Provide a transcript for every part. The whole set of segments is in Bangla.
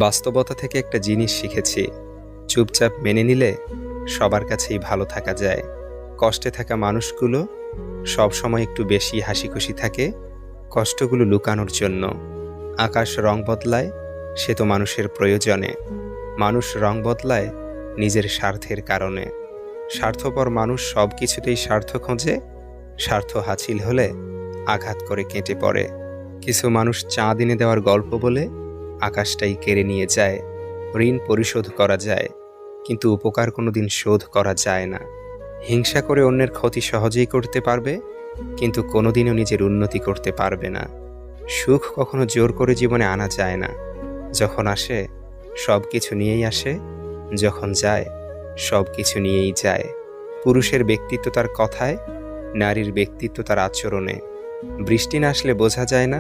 বাস্তবতা থেকে একটা জিনিস শিখেছি, চুপচাপ মেনে নিলে সবার কাছেই ভালো থাকা যায়। কষ্টে থাকা মানুষগুলো সবসময় একটু বেশি হাসিখুশি থাকে কষ্টগুলো লুকানোর জন্য। আকাশ রং বদলায়, সে তো মানুষের প্রয়োজনে। মানুষ রং বদলায় নিজের স্বার্থের কারণে। স্বার্থপর মানুষ সব কিছুতেই স্বার্থ খোঁজে, স্বার্থ হাসিল হলে আঘাত করে কেটে পড়ে। কিছু মানুষ চাঁদ এনে দেওয়ার গল্প বলে আকাশটাই কেড়ে নিয়ে যায়। ঋণ পরিশোধ করা যায়, কিন্তু উপকার কোনোদিন শোধ করা যায় না। হিংসা করে অন্যের ক্ষতি সহজেই করতে পারবে, কিন্তু কোনোদিনও নিজের উন্নতি করতে পারবে না। সুখ কখনো জোর করে জীবনে আনা যায় না। যখন আসে সব কিছু নিয়েই আসে, যখন যায় সব কিছু নিয়েই যায়। পুরুষের ব্যক্তিত্ব তার কথায়, নারীর ব্যক্তিত্ব তার আচরণে। বৃষ্টি না আসলে বোঝা যায় না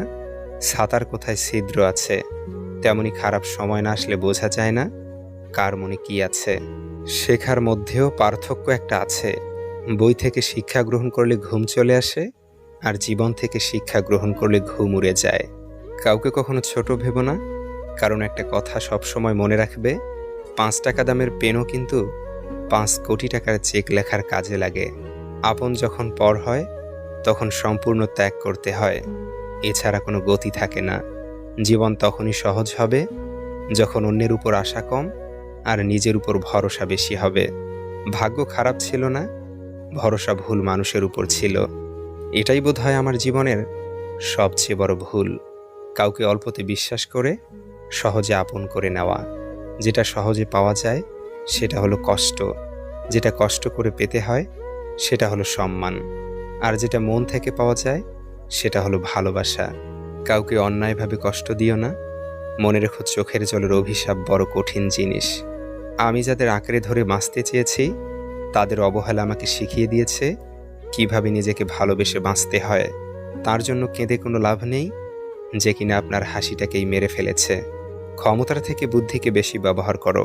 ছাতার কোথায় ছিদ্র আছে, তেমনি খারাপ সময় না আসলে বোঝা যায় না কার মনে কি আছে। শেখার মধ্যেও পার্থক্য একটা আছে। বই থেকে শিক্ষা গ্রহণ করলে ঘুম চলে আসে, আর জীবন থেকে শিক্ষা গ্রহণ করলে ঘুম উড়ে যায়। কাউকে কখনো ছোট ভেবো না, কারণ একটা কথা সবসময় মনে রাখবে, 5 টাকা দামের পেনও কিন্তু 5 কোটি টাকার চেক লেখার কাজে লাগে। আপন যখন পর হয় তখন সম্পূর্ণ ত্যাগ করতে হয়, এছাড়া কোনো গতি থাকে না। জীবন তখনই সহজ হবে যখন অন্যের উপর আশা কম আর নিজের উপর ভরসা বেশি হবে। ভাগ্য খারাপ ছিল না, ভরসা ভুল মানুষের উপর ছিল। এটাই বোধহয় আমার জীবনের সবচেয়ে বড় ভুল। কাউকে অল্পতে বিশ্বাস করে সহজে আপন করে নেওয়া। যেটা সহজে পাওয়া যায় সেটা হলো কষ্ট, যেটা কষ্ট করে পেতে হয় সেটা হলো সম্মান, আর যেটা মন থেকে পাওয়া যায় সেটা হলো ভালোবাসা। কাউকে অন্যায়ভাবে কষ্ট দিও না, মনে রেখো চোখের জলের অভিশাপ বড় কঠিন জিনিস। আমি যাদের আঁকড়ে ধরে বাঁচতে চেয়েছি তাদের অবহেলা আমাকে শিখিয়ে দিয়েছে কিভাবে নিজেকে ভালোবেসে বাঁচতে হয়। তার জন্য কেঁদে কোনো লাভ নেই, যে কিনা আপনার হাসিটাকেই মেরে ফেলেছে। ক্ষমতার থেকে বুদ্ধিকে বেশি ব্যবহার করো।